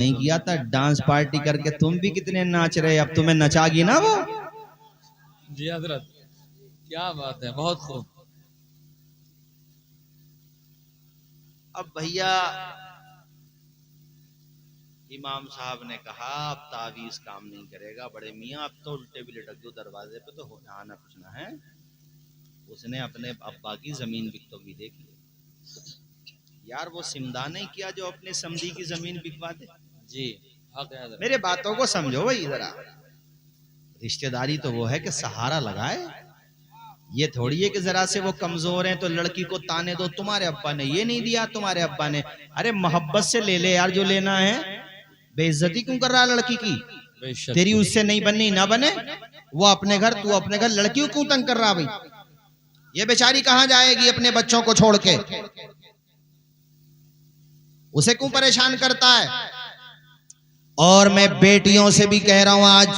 नहीं किया था, डांस पार्टी करके तुम भी कितने नाच रहे, अब तुम्हें नचागी ना वो। जी हजरत, क्या बात है, बहुत खूब। अब भैया इमाम साहब ने कहा अब तावीज काम नहीं करेगा, बड़े मियाँ अब तो उल्टे भी लटक दो दरवाजे पे तो होना आना कुछ ना है। उसने अपने अब्बा की जमीन बिकतोगी देख ली। यार वो सिमदा नहीं किया जो अपने समधी की जमीन बिकवा दे। जी हक है हजरत। मेरे बातों को समझो भाई जरा। रिश्तेदारी तो वो है कि सहारा लगाए, ये थोड़ी है कि जरा से वो कमजोर हैं तो लड़की को ताने दो, तुम्हारे अब्बा ने ये नहीं दिया, तुम्हारे अब्बा ने। अरे मोहब्बत से ले ले यार जो लेना है, बेइज्जती क्यों कर रहा है लड़की की? तेरी उससे नहीं बननी ना बने, वो अपने घर तू अपने घर, लड़की को क्यों तंग कर रहा भाई? ये बेचारी कहां जाएगी अपने बच्चों को छोड़ के? उसे क्यों परेशान करता है? और मैं बेटियों से भी कह रहा हूं आज,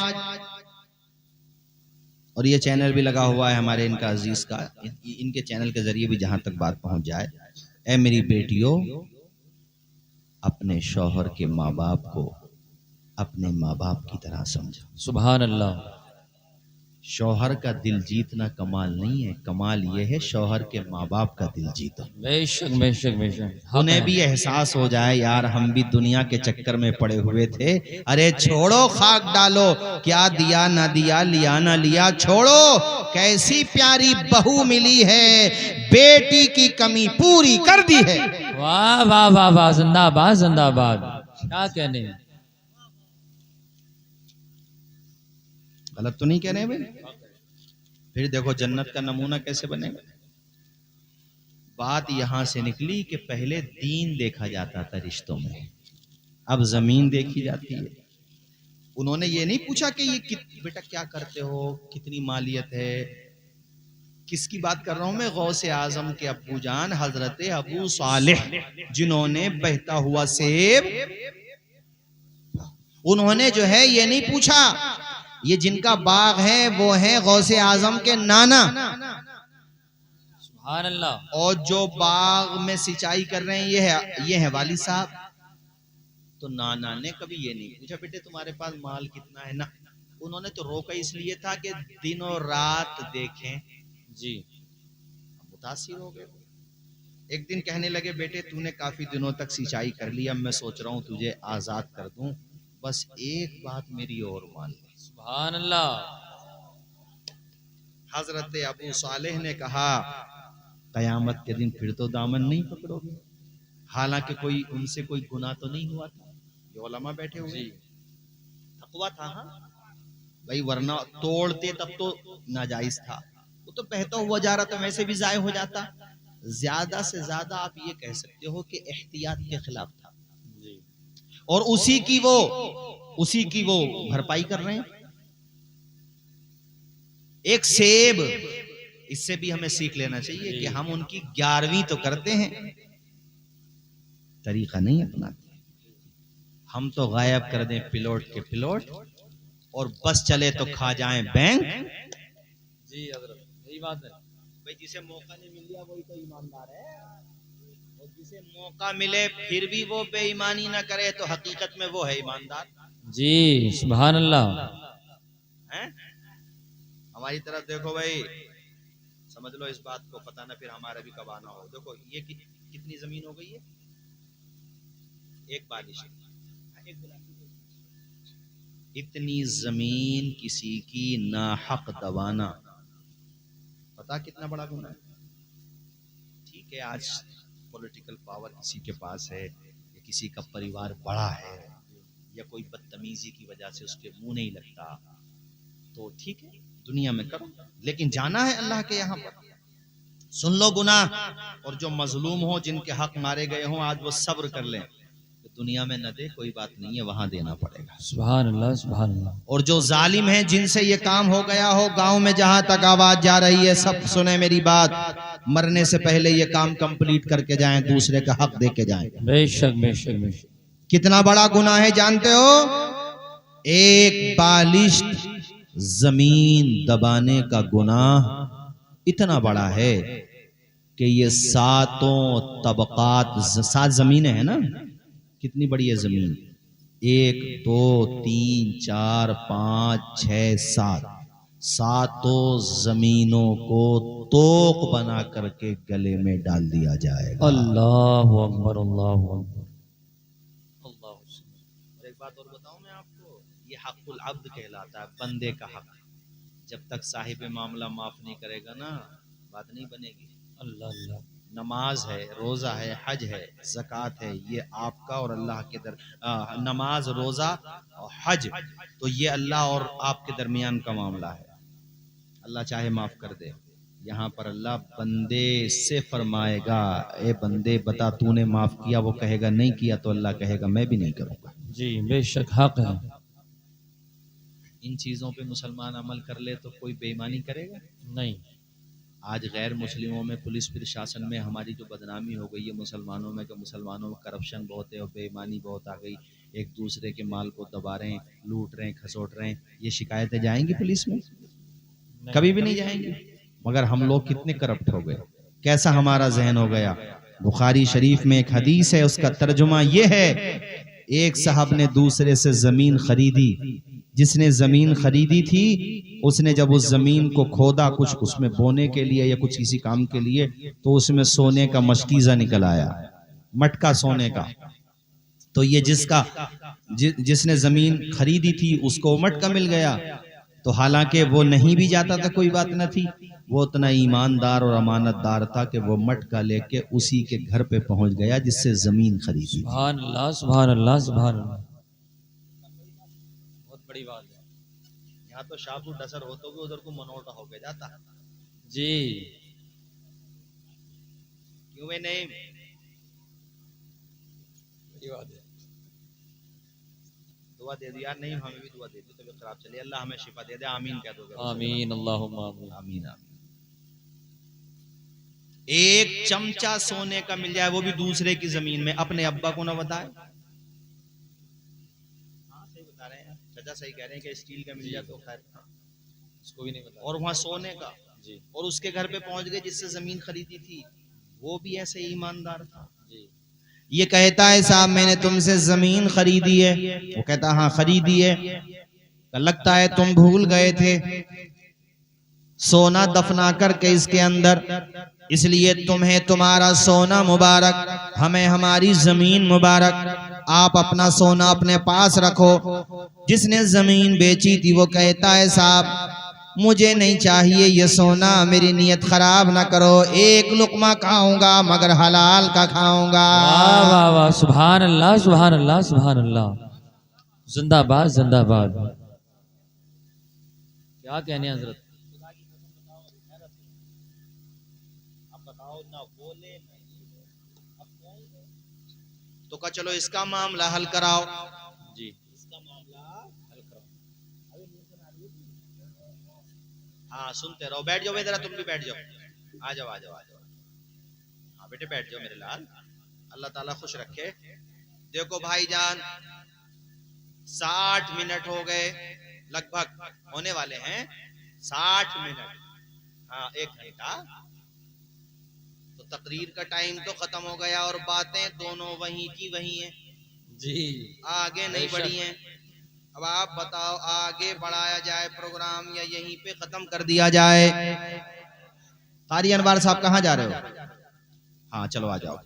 और ये चैनल भी लगा हुआ है हमारे इनका अजीज का, इनके चैनल के जरिए भी जहां तक बात पहुंच जाए, ऐ मेरी बेटियों, अपने शौहर के माँ बाप को अपने माँ बाप की तरह समझो। सुभान अल्लाह। शौहर का दिल जीतना कमाल नहीं है, कमाल यह है शौहर के माँ बाप का दिल जीतो। बेशक बेशक बेशक। उन्हें भी एहसास हो जाए यार हम भी दुनिया के चक्कर में पड़े हुए थे। अरे छोड़ो खाक डालो, क्या दिया ना दिया, लिया ना लिया, छोड़ो। कैसी प्यारी बहू मिली है, बेटी की कमी पूरी कर दी है। वाह वाह वाह वाह, जिंदाबाद जिंदाबाद। क्या कहने, गलत तो नहीं कह रहे भाई? फिर देखो जन्नत का नमूना कैसे बनेगा। बात यहां से निकली कि पहले दीन देखा जाता था रिश्तों में, अब जमीन देखी जाती है। उन्होंने ये नहीं पूछा कि ये बेटा क्या करते हो, कितनी मालियत है। किसकी बात कर रहा हूं मैं? गौसे आजम के अब्बू जान हजरत अबू सालेह, जिन्होंने बहता हुआ सेब, उन्होंने जो है ये नहीं पूछा, ये जिनका बाग है वो है गौसे आजम के नाना। सुभान अल्लाह। और जो बाग में सिंचाई कर रहे हैं ये है वाली साहब। तो नाना ने कभी ये नहीं पूछा बेटे तुम्हारे पास माल कितना है ना, उन्होंने तो रोका इसलिए था कि दिन और रात देखें। जी मुतासिर हो गए। एक दिन कहने लगे बेटे तूने काफी दिनों तक सिंचाई कर ली, अब मैं सोच रहा हूँ तुझे आजाद कर दूं, बस एक बात मेरी और मान ले। सुभान अल्लाह। हजरत अबू सालेह ने कहा कयामत के दिन फिर तो दामन नहीं पकड़ोगे। हालांकि कोई उनसे कोई गुनाह तो नहीं हुआ था, ये उलमा बैठे हुए, तकवा था हाँ भाई, वरना तोड़ते तब तो नाजायज था। वो तो बहता हुआ जा रहा था, वैसे भी जाय हो जाता। ज्यादा से ज्यादा आप ये कह सकते हो कि एहतियात के खिलाफ था जी। और उसी की वो भरपाई कर रहे हैं। एक सेब, इससे भी हमें सीख लेना चाहिए कि हम उनकी 11वीं तो करते हैं, तरीका नहीं अपनाते। हम तो गायब कर दें पिलोट के पिलोट, और बस चले तो खा जाएं बैंक। जी हजरत, यही बात है भाई। जिसे मौका नहीं मिल गया वही तो ईमानदार है, और जिसे मौका मिले फिर भी वो बेईमानी ना करे तो हकीकत में वो है ईमानदार। जी सुभान अल्लाह। हैं? हमारी तरफ देखो भाई, समझ लो इस बात को, पता ना फिर हमारा भी कब आना हो। देखो ये कितनी जमीन हो गई है, एक बारिश, इतनी जमीन किसी की नाहक दबाना, पता कितना बड़ा गुनाह है। ठीक है आज पॉलिटिकल पावर किसी के पास है, या किसी का परिवार बड़ा है, या कोई बदतमीजी की वजह से उसके मुंह नहीं लगता, तो ठीक है दुनिया में करो, लेकिन जाना है अल्लाह के यहाँ पर। सुन लो गुनाह, और जो मजलूम हो, जिनके हक मारे गए हों, आज वो सब्र कर लें, दुनिया में न दे कोई बात नहीं है, वहां देना पड़ेगा। सुभान अल्लाह सुभान अल्लाह। और जो जालिम है, जिनसे ये काम हो गया हो, गांव में जहां तक आवाज जा रही है, सब सुने मेरी बात, मरने से पहले ये काम कंप्लीट करके जाएं, दूसरे का हक दे के जाएं। बेशक बेशक बेशक। कितना बड़ा गुनाह है जानते हो? एक बालिश्त जमीन दबाने का गुनाह इतना बड़ा है कि ये सातों तबकात, 7 जमीनें हैं ना, कितनी बड़ी है जमीन, 1 2 3 4 5 6 7 सातों जमीनों को तोक बना करके गले में डाल दिया जाएगा। अल्लाहु अकबर, अल्लाहु अकबर, अल्लाहु अकबर। और एक बात और बताऊं मैं आपको, ये हक़ुल अब्द कहलाता है, बंदे का हक। जब तक साहिब मामला माफ नहीं करेगा ना, बात नहीं बनेगी। अल्लाह अल्लाह। नमाज है, रोज़ा है, हज है, ज़कात है, ये आपका और अल्लाह के नमाज, रोज़ा और हज, तो ये अल्लाह और आपके दरमियान का मामला है। अल्लाह चाहे माफ़ कर दे। यहाँ पर अल्लाह बंदे से फरमाएगा, ए बंदे बता तूने माफ़ किया? वो कहेगा नहीं किया, तो अल्लाह कहेगा मैं भी नहीं करूँगा। जी बेशक हक है। इन चीज़ों पे मुसलमान अमल कर ले तो कोई बेईमानी करेगा नहीं। आज गैर मुस्लिमों में, पुलिस प्रशासन में हमारी जो बदनामी हो गई है मुसलमानों में, कि मुसलमानों में करप्शन बहुत है और बेईमानी बहुत आ गई, एक दूसरे के माल को दबा रहे हैं, लूट रहे हैं, खसोट रहे हैं, ये शिकायतें जाएंगी पुलिस में? कभी भी नहीं जाएंगी। मगर हम लोग कितने करप्ट हो गए, कैसा हमारा जहन हो गया। बुखारी शरीफ में एक हदीस है, उसका तर्जुमा ये है, एक साहब ने दूसरे से जमीन खरीदी। जिसने जमीन खरीदी थी, उसने जब उस जमीन को खोदा कुछ उसमें बोने के लिए या कुछ किसी काम के लिए, तो उसमें सोने का मशकीजा निकल आया, मटका सोने का। तो ये जिसने जमीन खरीदी थी उसको मटका मिल गया। तो हालांकि वो नहीं भी जाता था कोई बात न थी, वो उतना ईमानदार और अमानतदार था कि वो मटका लेके उसी के घर पे पहुंच गया जिससे जमीन खरीदी। सुभान अल्लाह, सुभान अल्लाह, सुभान अल्लाह। बहुत बड़ी बात है। यहाँ तो शाहपुर डसर होते हुए उधर को मनोटा होके जाता जी। क्यों वे नहीं? बड़ी बात है। दुआ दे दी यार, नहीं हमें भी दुआ दे दी, तबीयत खराब चली, अल्लाह हमें शिफा दे दे, आमीन कह दोगे? आमीन, अल्लाहुम्मा आमीन, आमीन आमीन। एक चमचा सोने का मिल जाए, वो भी दूसरे की जमीन में, अपने अब्बा को ना बताए। हाँ सही बता रहे हैं चाचा, सही कह रहे हैं कि स्टील का मिल जाए तो खैर, उसको भी नहीं पता। और वहां सोने का जी। और उसके घर पे पहुंच गए जिससे जमीन खरीदी थी, वो भी ऐसे ईमानदार था। जी। ये कहता है साहब मैंने तुमसे जमीन खरीदी है। वो कहता हाँ खरीदी है। लगता है तुम भूल गए थे सोना दफना करके इसके अंदर, इसलिए तुम्हें तुम्हारा सोना मुबारक, हमें हमारी जमीन मुबारक। आप अपना सोना अपने पास रखो। जिसने जमीन बेची थी वो कहता है साहब मुझे नहीं चाहिए ये सोना, मेरी नीयत खराब ना करो, एक लुकमा खाऊंगा मगर हलाल का खाऊंगा। वाह वाह वाह, सुभान अल्लाह, सुभान अल्लाह, सुभान अल्लाह। जिंदाबाद जिंदाबाद। क्या कहने हैं हजरत? तो का चलो इसका मामला हल कराओ। जी। इसका मामला हल कराओ। हाँ सुनते रहो, बैठ जाओ जरा, तुम भी बैठ जाओ, आ जाओ आ जाओ आ जाओ। हाँ बेटे बैठ जाओ मेरे लाल, अल्लाह ताला खुश रखे। देखो भाईजान 60 मिनट हो गए, लगभग होने वाले हैं 60 मिनट, हाँ 1 घंटा। तो तकरीर का टाइम तो खत्म हो गया और बातें दोनों वहीं की वहीं हैं जी, आगे नहीं बढ़ी हैं। अब आप बताओ आगे बढ़ाया जाए प्रोग्राम या यहीं पे खत्म कर दिया जाए? कारी अनवार साहब कहाँ जा रहे हो? हाँ चलो आ जाओ।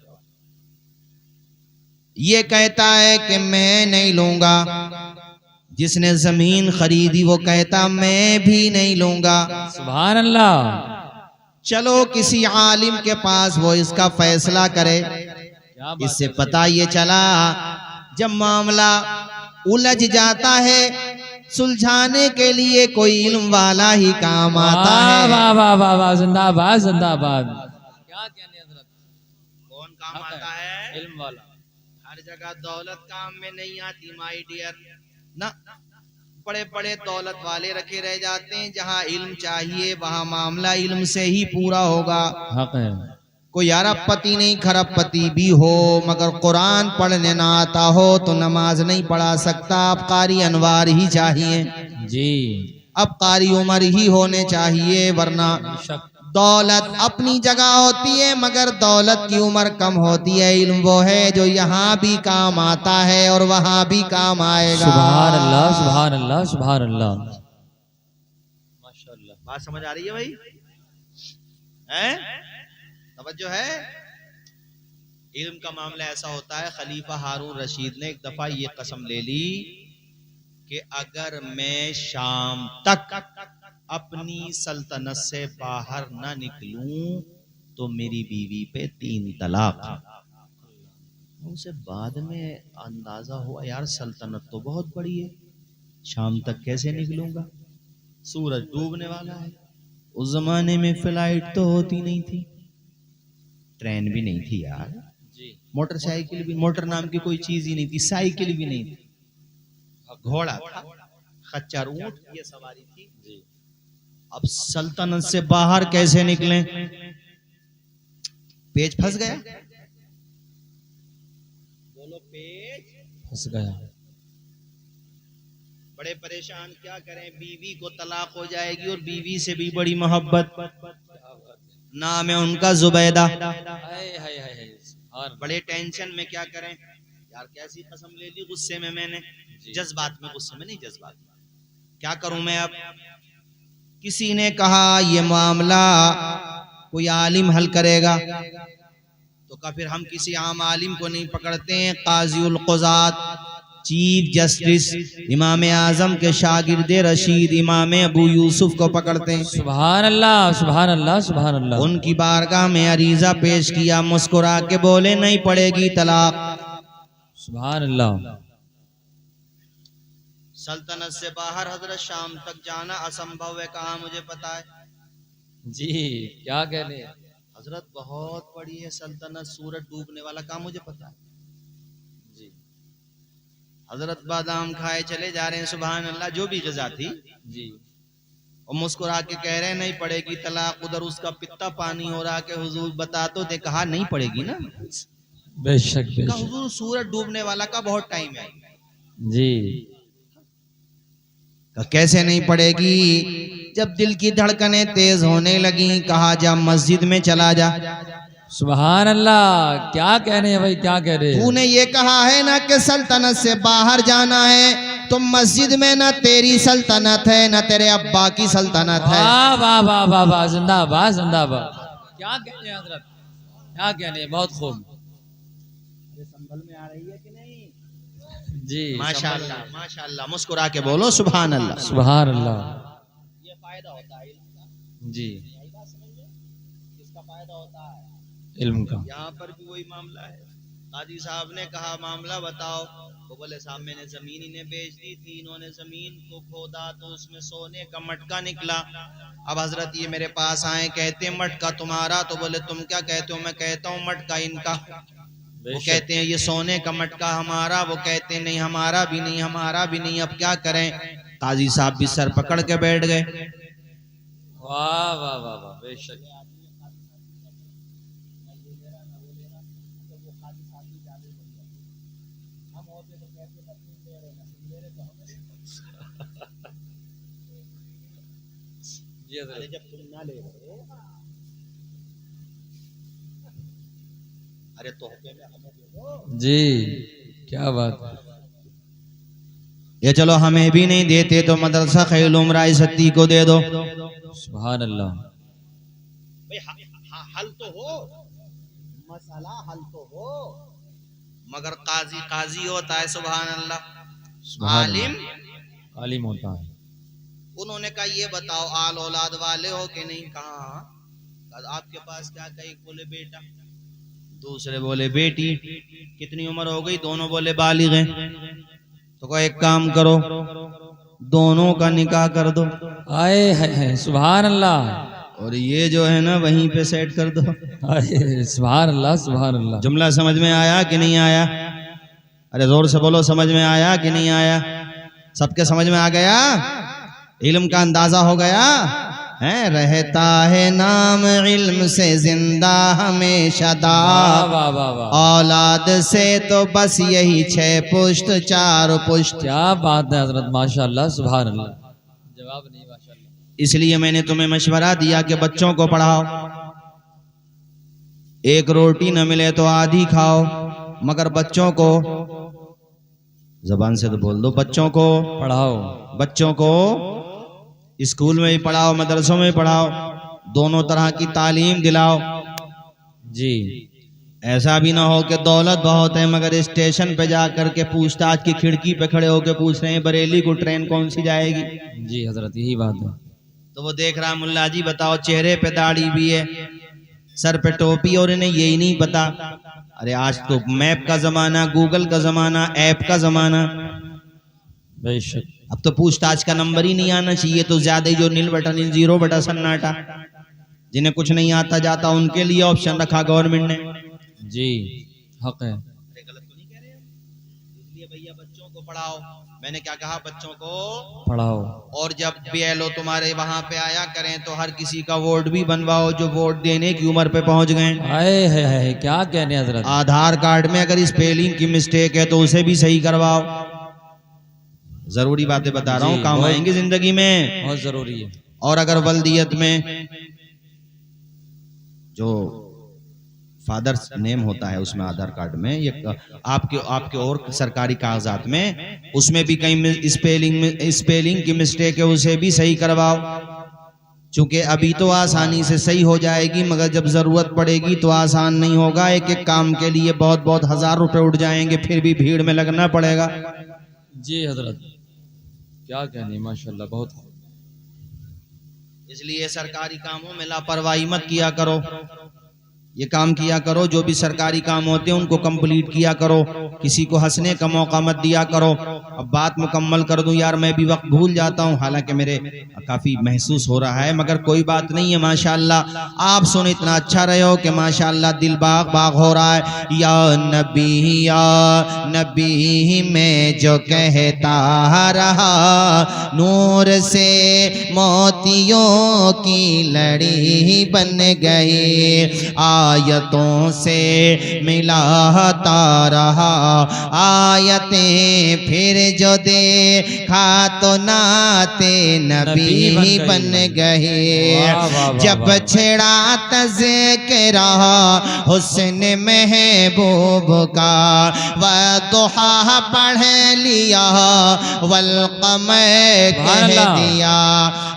ये कहता है कि मैं नहीं लूंगा, जिसने जमीन खरीदी वो कहता मैं भी नहीं लूंगा। सुभान अल्लाह। चलो किसी आलिम के पास, वो इसका फैसला करे। इससे पता ये चला जब मामला उलझ जाता है सुलझाने के लिए कोई इल्म वाला ही काम आता है। वाह वाह वाह वाह, जिंदाबाद जिंदाबाद। क्या कहने हजरत? कौन काम आता है? इल्म वाला। हर जगह दौलत काम में नहीं आती माय डियर ना, बड़े बड़े दौलत वाले रखे रह जाते हैं। जहाँ इल्म चाहिए वहाँ मामला इल्म से ही पूरा होगा। हक है। कोई अरबपति नहीं खरबपति भी हो मगर कुरान पढ़ने ना आता हो तो नमाज नहीं पढ़ा सकता। अब कारी अनवार ही चाहिए जी। अब कारी उमर ही होने चाहिए, वरना दौलत अपनी जगह होती है मगर दौलत की उम्र कम होती है। इल्म वो है जो यहाँ भी काम आता है और वहां भी काम आएगा। सुभान अल्लाह सुभान अल्लाह सुभान अल्लाह। माशाअल्लाह। बात समझ आ रही है भाई? हैं? तवज्जो है? इल्म का मामला ऐसा होता है, खलीफा हारून रशीद ने एक दफा ये कसम ले ली कि अगर मैं शाम तक अपनी सल्तनत से बाहर ना निकलूं तो मेरी बीवी पे 3 तलाक। उसे बाद में अंदाजा हुआ यार सल्तनत तो बहुत बड़ी है, शाम तक कैसे निकलूंगा, सूरज डूबने वाला है। उस जमाने में फ्लाइट तो होती नहीं थी, ट्रेन भी नहीं थी यार, मोटरसाइकिल भी, मोटर नाम की कोई चीज ही नहीं थी, साइकिल भी नहीं थी, घोड़ा था, खच्चर ऊंट ये सवारी थी। अब सल्तनत से बाहर कैसे निकलें? पेच फंस गया। बोलो पेच फंस गया। बड़े परेशान, क्या करें, बीवी को तलाक हो जाएगी और बीवी से भी बड़ी मोहब्बत, नाम है उनका जुबैदा। और बड़े टेंशन में, क्या करें यार, कैसी कसम ले ली गुस्से में मैंने, जज्बात में, गुस्से में नहीं जज्बात में, क्या करूं मैं अब। किसी ने कहा ये मामला कोई आलिम हल करेगा, तो कहा फिर हम किसी आम आलिम को नहीं पकड़ते हैं, काजी उल क़ुज़ात चीफ जस्टिस इमाम आजम के शागिर्द रशीद इमाम अबू यूसुफ को पकड़ते हैं। सुभान अल्लाह सुभान अल्लाह सुभान अल्लाह। उनकी बारगाह में अरीजा पेश किया, मुस्कुरा के बोले नहीं पड़ेगी तलाक। सुभान अल्लाह। सल्तनत से बाहर हजरत शाम तक जाना असंभव है, कहा मुझे पता है जी, क्या कहने हजरत, बहुत बड़ी है सल्तनत, सूरज डूबने वाला, कहा मुझे पता है जी। हजरत बादाम खाए चले जा रहे हैं, सुभान अल्लाह, जो भी ग़िज़ा थी जी, और मुस्कुरा के कह रहे हैं नहीं पड़ेगी तलाक। उधर उसका पित्ता पानी हो रहा कि हुजूर बता तो दे, कहा नहीं पड़ेगी ना, बेशक कहा बेशक हुजूर सूरज डूबने वाला का बहुत टाइम है। जी। कैसे नहीं पड़ेगी? जब दिल की धड़कनें तेज होने लगी, कहा जा मस्जिद में चला जा। सुभान अल्लाह, क्या कह रहे हैं भाई, क्या कह रहे हैं? तूने ये कहा है ना कि सल्तनत से बाहर जाना है, तो मस्जिद में ना तेरी सल्तनत है ना तेरे अब्बा की सल्तनत है। वाह वाह वाह वाह वाह, जिंदाबाद जिंदाबाद। क्या कह रहे हैं हजरत, क्या कह रहे हैं, बहुत खूब संभल में आ रही है कि नहीं? जी, माशाअल्लाह माशाअल्लाह, मुस्कुरा के बोलो सुभान अल्लाह सुभान अल्लाह। ये फायदा होता है इल्म का। जी, यही बात समझिए, किसका फायदा होता है? इल्म का। यहाँ पर भी वही मामला है। काजी साहब ने कहा मामला बताओ, वो बोले साहब मैंने जमीन इन्हें बेच दी थी, इन्होंने जमीन को खोदा तो उसमें सोने का मटका निकला। अब हजरत ये मेरे पास आए, कहते हैं मटका तुम्हारा, तो बोले तुम क्या कहते हो? मैं कहता हूँ मटका इनका। वो कहते हैं ये सोने का मटका हमारा, वो कहते हैं नहीं हमारा भी नहीं, हमारा भी नहीं, अब क्या करें? काजी साहब भी सर पकड़ के बैठ गए। वाह वाह वाह वाह, बेशक। अरे जब तुम ना ले रहे, अरे तोहफे में हमें दे दो। जी, क्या बात है। ये चलो हमें भी नहीं देते तो मदरसा खैल उमरा सत्ती को दे दो। सुभान अल्लाह। भाई हल तो हो, मसला हल तो हो, मगर काजी काजी होता है। सुभान अल्लाह। आलिम आलिम होता है। उन्होंने कहा ये बताओ आल औलाद वाले हो कि नहीं? कहा आपके पास क्या? कही बोले बेटा, दूसरे बोले बेटी। कितनी उम्र हो गई? दोनों बोले बालिग हैं। तो कहा एक काम करो, दोनों का निकाह कर दो। आए है सुभान अल्लाह। और ये जो है ना वहीं पे सेट कर दो। आए सुभान अल्लाह सुभान अल्लाह। जुमला समझ में आया कि नहीं आया? अरे जोर से बोलो, समझ में आया कि नहीं आया? सबके समझ में आ गया? इल्म का अंदाजा हो गया है? रहता है नाम इल्म से जिंदा हमेशा दाग, वाह वाह वाह, औलाद से तो बस यही 6 पुश्त 4 पुश्त। क्या बात है हजरत, माशाअल्लाह सुभान अल्लाह। जवाब नहीं, माशाअल्लाह। इसलिए मैंने तुम्हें मशवरा दिया कि बच्चों को पढ़ाओ। एक रोटी न मिले तो आधी खाओ, मगर बच्चों को, जबान से तो बोल दो, बच्चों को पढ़ाओ। बच्चों को स्कूल में भी पढ़ाओ, मदरसों में भी पढ़ाओ, दोनों तरह की तालीम दिलाओ। जी। ऐसा भी ना हो कि दौलत बहुत है मगर स्टेशन पे जाकर के पूछताछ की खिड़की पे खड़े होकर पूछ रहे हैं बरेली को ट्रेन कौन सी जाएगी। जी हजरत, यही बात है। तो वो देख रहा, मुल्ला जी बताओ, चेहरे पे दाढ़ी भी है, सर पे टोपी, और इन्हें यही नहीं पता। अरे आज तो मैप का जमाना, गूगल का जमाना, ऐप का जमाना। बेशक। अब तो पूछताछ का नंबर ही नहीं आना चाहिए, तो ज्यादा ही जो नील बटा नील, जीरो बटा सन्नाटा, जिन्हें कुछ नहीं आता जाता उनके लिए ऑप्शन रखा गवर्नमेंट ने। जी हक है। गलत तो नहीं कह रहे हम? इसलिए भैया बच्चों को पढ़ाओ। मैंने क्या कहा? बच्चों को पढ़ाओ। और जब बीएलओ तुम्हारे वहां पे आया करें तो हर किसी का वोट भी बनवाओ जो वोट देने की उम्र पे पहुंच गए। आए है क्या कहने हजरत। आधार कार्ड में अगर स्पेलिंग की मिस्टेक है तो उसे भी सही करवाओ। जरूरी बातें बता रहा हूँ, काम आएंगे जिंदगी में, बहुत जरूरी है। और अगर वल्दियत में जो फादर्स नेम होता है उसमें आधार कार्ड में, ये आपके और सरकारी कागजात में, उसमें भी कहीं स्पेलिंग की मिस्टेक है, उसे भी सही करवाओ। क्योंकि अभी तो आसानी से सही हो जाएगी मगर जब जरूरत पड़ेगी तो आसान नहीं होगा। एक एक काम के लिए बहुत बहुत हजार रुपए उठ जाएंगे, फिर भी भीड़ में लगना पड़ेगा। जी हजरत, क्या कहने, माशाल्लाह बहुत। इसलिए सरकारी कामों में लापरवाही मत किया करो। ये काम किया करो, जो भी सरकारी काम होते हैं उनको कंप्लीट किया करो, किसी को हंसने का मौका मत दिया करो। अब बात मुकम्मल कर दूं यार, मैं भी वक्त भूल जाता हूं, हालांकि मेरे काफी महसूस हो रहा है, मगर कोई बात नहीं है। माशाल्लाह आप सुन इतना अच्छा रहे हो कि माशाल्लाह दिल बाग बाग हो रहा है। या नबी मैं जो कहता रहा, नूर से मोतियों की लड़ी बन गई, आयतों से मिलाता रहा, आयतें फिर जो देखा तो नाते नबी बन गए। जब छेड़ा तज़किरा हुस्न महबूब का, वदुहा पढ़ लिया, वल क़मर कह दिया,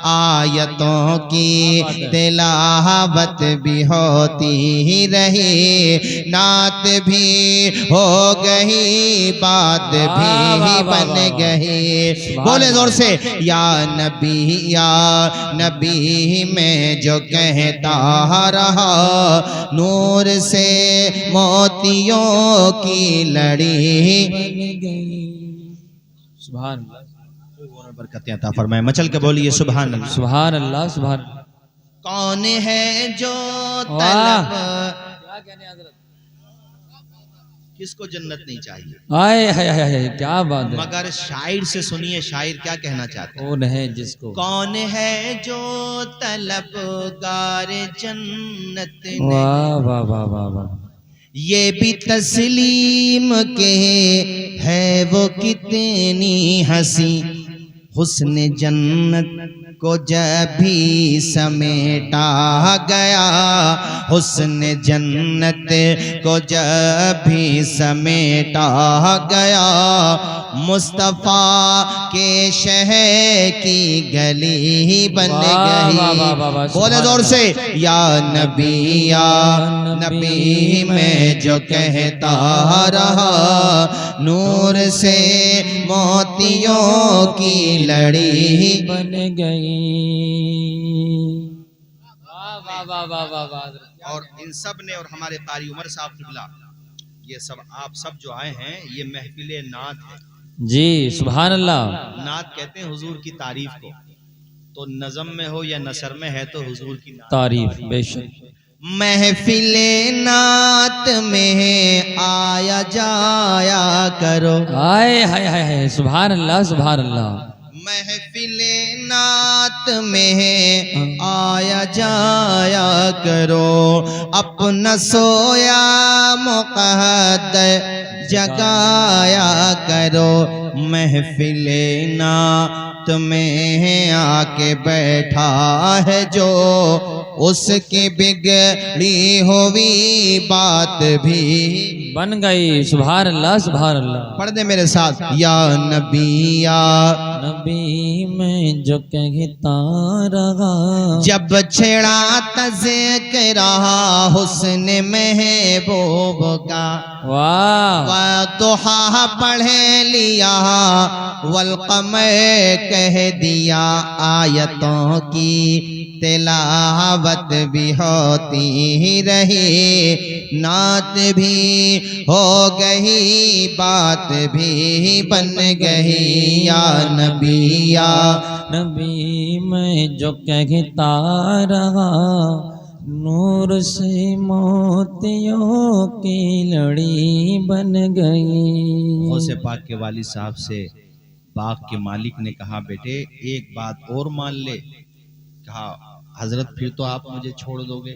आयतों की तिलावत भी होती ही रही, नात भी हो गई, बात भी बन गई। बोले जोर से, या नबी मैं जो कहता रहा, नूर से मोतियों की लड़ी बन गई। सुभान अल्लाह, बरकतें अता फरमाए। मचल के बोलिए सुभान अल्लाह। सुभान अल्लाह, सुभान। कौन है जो तलब, क्या कहने हजरत, किसको जन्नत नहीं चाहिए? आए हाय क्या बात है। मगर शायर से सुनिए, शायर क्या कहना चाहते हैं। कौन है जिसको, कौन है जो तलबगार जन्नत ने, वाह वाह वाह वाह वाह, ये भी तस्लीम के है वो कितनी हंसी, हुस्न जन्नत को जब भी समेटा गया, हुस्न जन्नत को जब भी समेटा गया, मुस्तफा के शहर की गली बन गई। बोले जोर से, या नबी मैं जो कहता रहा, नूर से मोतियों की लड़ी बन गई। वाह वाह वाह वाह वाह। और इन सब ने, और हमारे कारी उमर साहब किबला, ये सब आप सब जो आए हैं, ये महफिले नात है। जी सुभान अल्लाह। नात कहते हैं हुजूर की तारीफ को, तो नज़म में हो या नसर में है तो हुजूर की तारीफ। बेशक महफिले नात में आया जाया करो, आए हाय हाय हाय, सुभान अल्लाह सुभान अल्लाह। महफिले नात में आया जाया करो, अपना सोया मुक़द्दर जगाया करो, महफिले नात जमात में आके बैठा है जो, उसकी बिगड़ी हुई बात भी बन गई। सुभान अल्लाह सुभान अल्लाह। पढ़ दे मेरे साथ, या नबी या नबी में जो कहता रहा, जब छेड़ा तज़किरा हुस्न महबूब का, वाह वदुहा पढ़ लिया, वल्क़मर कह दिया, आयतों की तिलावत भी होती रही, नात भी हो गई, बात भी बन गई। या नबी या नबी में जो कहता रहा, नूर से मोतियों की लड़ी बन गई। गौसे पाक के वालिद साहब से बाग के मालिक ने कहा, बेटे एक बात और मान ले। कहा, हजरत फिर तो आप मुझे छोड़ दोगे?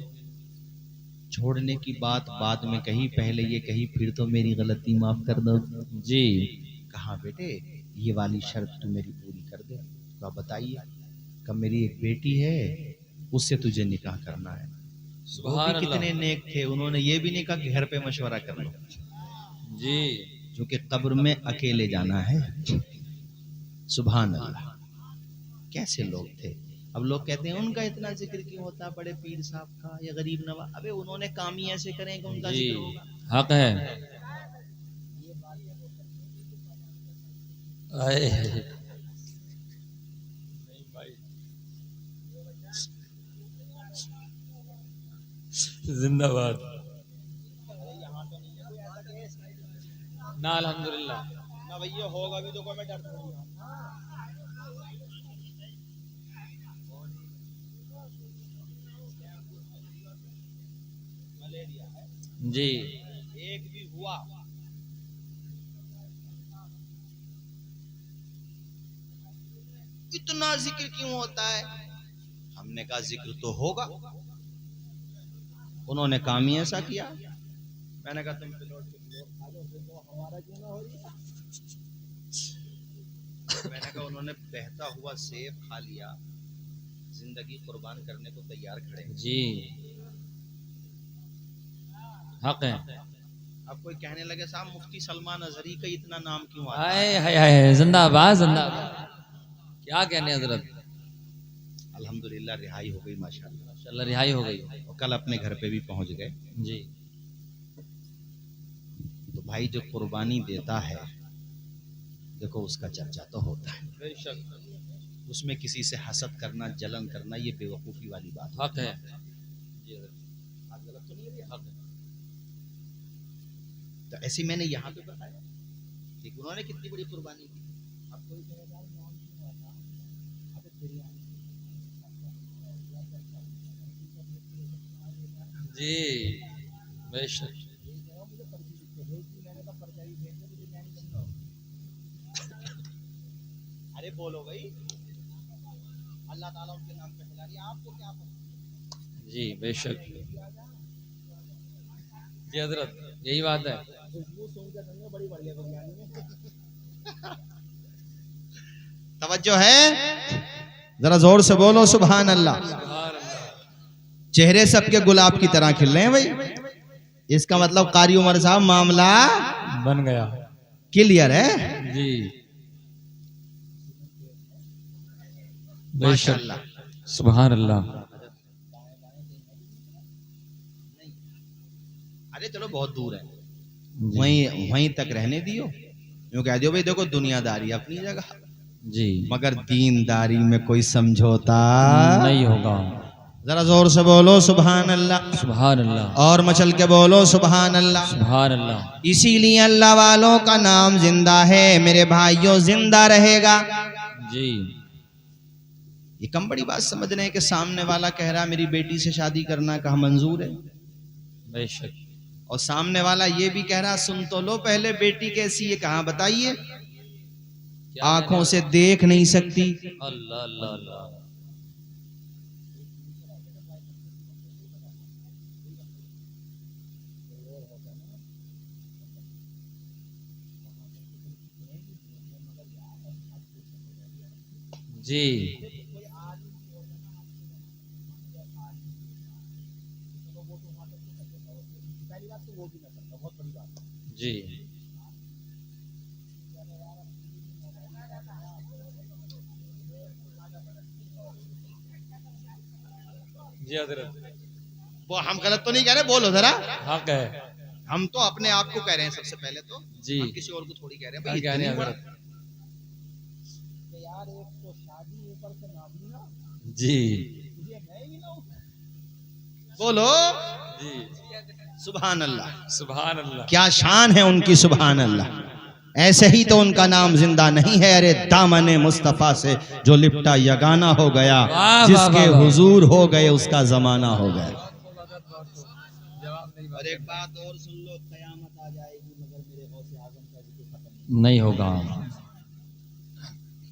छोड़ने की बात बाद में कही, पहले ये कही फिर तो मेरी गलती माफ कर दो जी। कहा, बेटे ये वाली शर्त तू मेरी पूरी कर दे। कहा, बताइए। कहा, मेरी एक बेटी है, उससे तुझे निकाह करना है। वो भी कितने नेक थे, उन्होंने ये भी नहीं कहा कि घर पे मशवरा कर लो जी, क्योंकि कब्र में अकेले जाना है। सुभान अल्लाह, कैसे लोग थे। अब लोग कहते हैं उनका इतना जिक्र क्यों होता, बड़े पीर साहब का या गरीब नवाज। अबे उन्होंने काम ही ऐसे करें कि उनका जी जिक्र होगा। हक है। आए जिंदाबाद ना, अल्हम्दुलिल्लाह ना भैया होगा भी तो कोई मैं डर जी। एक भी हुआ इतना जिक्र क्यों होता है? हमने कहा जिक्र तो होगा। उन्होंने काम ही ऐसा किया। मैंने कहा तुम हमारा क्यों ना हो रही। मैंने कहा उन्होंने बहता हुआ सेब खा लिया, जिंदगी कुर्बान करने को तैयार खड़े जी हक है। अब कोई कहने लगे साहब मुफ्ती सलमान अजहरी का इतना नाम क्यों आता है? आए हाय हाय, जिंदाबाद जिंदाबाद। क्या कहने हजरत। अल्हम्दुलिल्लाह रिहाई हो गई माशाल्लाह। माशाल्लाह रिहाई हो गई। और कल अपने घर पे भी पहुंच गए। जी तो भाई जो कुर्बानी देता है, देखो उसका चर्चा तो होता है। बेशक उसमें किसी से हसद करना, जलन करना, ये बेवकूफ़ी वाली बात हक है। आप गलत तो नहीं है? हक है। तो ऐसे मैंने यहाँ पे बताया कि उन्होंने कितनी बड़ी कुर्बानी की। अब कोई कहेगा नाम क्यों आता? अब बिरयानी जी बेशक। अरे बोलो भाई, अल्लाह ताला उनके नाम पे खिला रही है, आपको क्या पता? जी बेशक। जी हजरत यही बात है। बड़ी बढ़िया बिरयानी में तवज्जो है, जरा जोर से बोलो सुभान अल्लाह। चेहरे सबके गुलाब की तरह खिल रहे हैं भाई। इसका मतलब कारी उमर साहब मामला बन गया। क्लियर है जी माशाल्लाह। सुभान अल्लाह। अरे चलो बहुत दूर है, जी। वहीं तक रहने दियो। यूं कह दियो भाई देखो दुनियादारी अपनी जगह, जी मगर दीनदारी में कोई समझौता नहीं होगा। जरा जोर से बोलो सुभान अल्लाह। सुभान अल्लाह और मचल के बोलो सुभान अल्लाह। सुभान अल्लाह। इसीलिए अल्लाह वालों का नाम जिंदा है मेरे भाइयों, जिंदा रहेगा। जी ये कम बड़ी बात समझ रहे हैं कि सामने वाला कह रहा मेरी बेटी से शादी करना, कहा मंजूर है। बेशक। और सामने वाला ये भी कह रहा सुन तो लो पहले बेटी कैसी है, कहा बताइए। आंखों से देख नहीं सकती, अल्लाह अल्लाह अल्लाह। जी जी जी हजरत, वो हम गलत तो नहीं कह रहे, बोलो जरा। हक है हम तो अपने आप को कह रहे हैं सबसे पहले तो, जी। हम किसी और को थोड़ी कह रहे हैं क्या भाई कह रहे हैं इतनी हजरत? बड़ा- यार एक तो शादी ऊपर से नाबीना, जी बोलो जी सुभान अल्लाह। सुभान अल्लाह। क्या शान है उनकी, सुभान अल्लाह। ऐसे ही तो उनका नाम जिंदा नहीं है। अरे दामने मुस्तफा से जो लिपटा यगाना हो गया, वाह, वाह, जिसके वाह, वाह। हुजूर हो गए उसका जमाना हो गया। और एक बात और सुन लो, कयामत आ जाएगी मगर मेरे गौसे आजम का जिक्र खत्म नहीं होगा,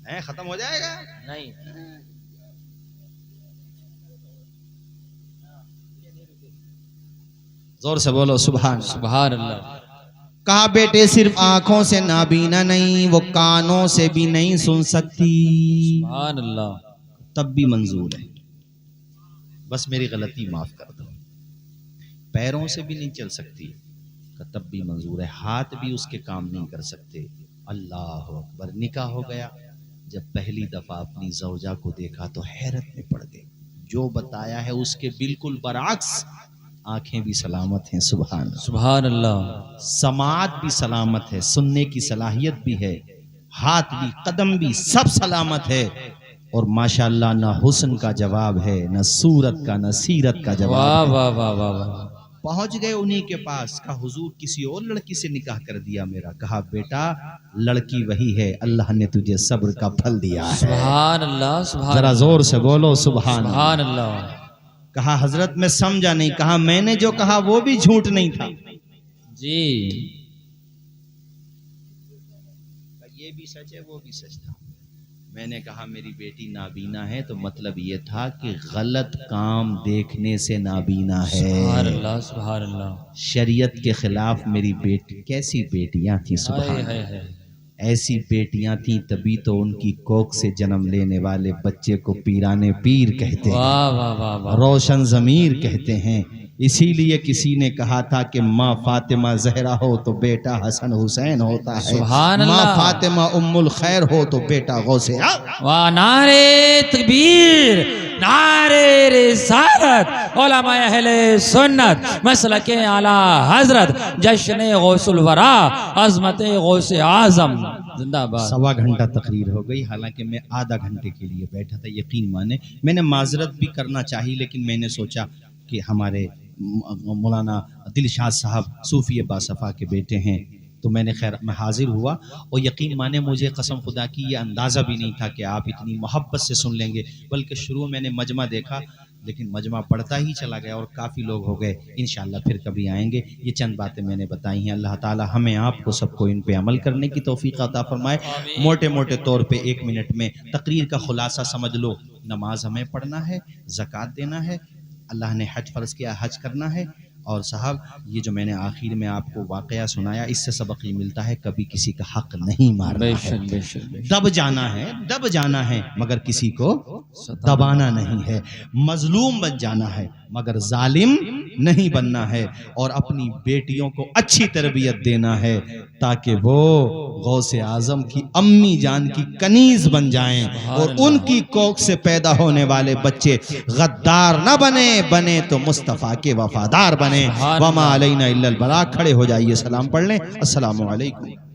है, खत्म हो जाएगा। नहीं। जोर से बोलो सुभान अल्लाह। सुभान अल्लाह। कहा बेटे सिर्फ आंखों से नाबीना नहीं, वो कानों से भी नहीं सुन सकती, सुभान अल्लाह। तब भी मंजूर है, बस मेरी गलती माफ कर दो। पैरों से भी नहीं चल सकती, तब भी मंजूर है। हाथ भी उसके काम नहीं कर सकते। अल्लाह अकबर। निकाह हो गया, जब पहली दफा अपनी जौजा को देखा तो हैरत में पड़ गए। जो बताया है उसके बिल्कुल बरअक्स, आंखें भी सलामत हैं, सुभान अल्लाह। सुभान अल्लाह। समात भी सलामत है, सुनने की सलाहियत भी है, हाथ भी कदम भी सब सलामत है। और माशाअल्लाह ना हुस्न का जवाब है, ना सूरत का, ना सीरत का वाह जवाब है। वाह वाह वाह वाह। पहुंच गए उन्हीं के पास, कहा हुजूर किसी और लड़की से निकाह कर दिया मेरा। कहा बेटा लड़की वही है, अल्लाह ने तुझे सब्र का फल दिया है। सुभान अल्लाह। सुभान जरा जोर से बोलो सुभान अल्लाह। सुभान अल्लाह। कहा हजरत मैं समझा नहीं। कहा मैंने जो कहा वो भी झूठ नहीं था। जी ये भी सच है, वो भी सच था। मैंने कहा मेरी बेटी नाबीना है, तो मतलब ये था कि गलत काम देखने से नाबीना सुभान है। अल्लाह। सुभान अल्लाह। शरीयत के खिलाफ मेरी बेटी, कैसी बेटियां थी, हाय सुभान हाय अल्लाह। हाय। ऐसी बेटियां थी, तभी तो उनकी कोख से जन्म लेने वाले बच्चे को पीराने पीर कहते हैं, वाह वाह वाह वाह। रोशन जमीर कहते हैं। इसीलिए किसी ने कहा था कि माँ फातिमा जहरा हो तो बेटा हसन हुसैन होता है, सुभान माँ अल्लाह। फातिमा उम्मुल खैर हो तो बेटा गौसे आज़म। वाह। नारे तकबीर, नारे रिसालत, उलमा अहले सुन्नत, मसलके आला हजरत, जश्न गौसुल वरा, अजमत गौसे आजम जिंदाबाद। 1.25 घंटा तकरीर हो गई, हालांकि मैं आधा घंटे के लिए बैठा था। यकीन माने मैंने माजरत भी करना चाहिए, लेकिन मैंने सोचा कि हमारे मौलाना दिलशाद साहब सूफी बासफ़ा के बेटे हैं, तो मैंने खैर मैं हाजिर हुआ। और यकीन माने मुझे कसम खुदा की ये अंदाज़ा भी नहीं था कि आप इतनी मोहब्बत से सुन लेंगे। बल्कि शुरू में मैंने मजमा देखा, लेकिन मजमा बढ़ता ही चला गया और काफ़ी लोग हो गए। इंशाअल्लाह फिर कभी आएंगे। ये चंद बातें मैंने बताई हैं। अल्लाह ताला हमें आपको सबको इन पे अमल करने की तौफीक अता फरमाए। मोटे मोटे तौर पे 1 मिनट में तकरीर का खुलासा समझ लो। नमाज हमें पढ़ना है, ज़कात देना है, अल्लाह ने हज फ़र्ज़ किया, हज करना है। और साहब ये जो मैंने आखिर में आपको वाक़या सुनाया, इससे सबक ये मिलता है कभी किसी का हक नहीं मारना है। बेशक बेशक बेशक। दब जाना है मगर किसी को दबाना नहीं है। मजलूम बन जाना है मगर जालिम नहीं बनना है। और अपनी बेटियों को अच्छी तरबियत देना है ताकि वो गौसे आजम की अम्मी जान की कनीज बन जाएं और उनकी कोख से पैदा होने वाले बच्चे गद्दार न बने तो मुस्तफ़ा के वफादार बने। वमा अलैना इल्लल बलाग। खड़े हो जाइए, सलाम पढ़ लें। अस्सलामु अलैकुम।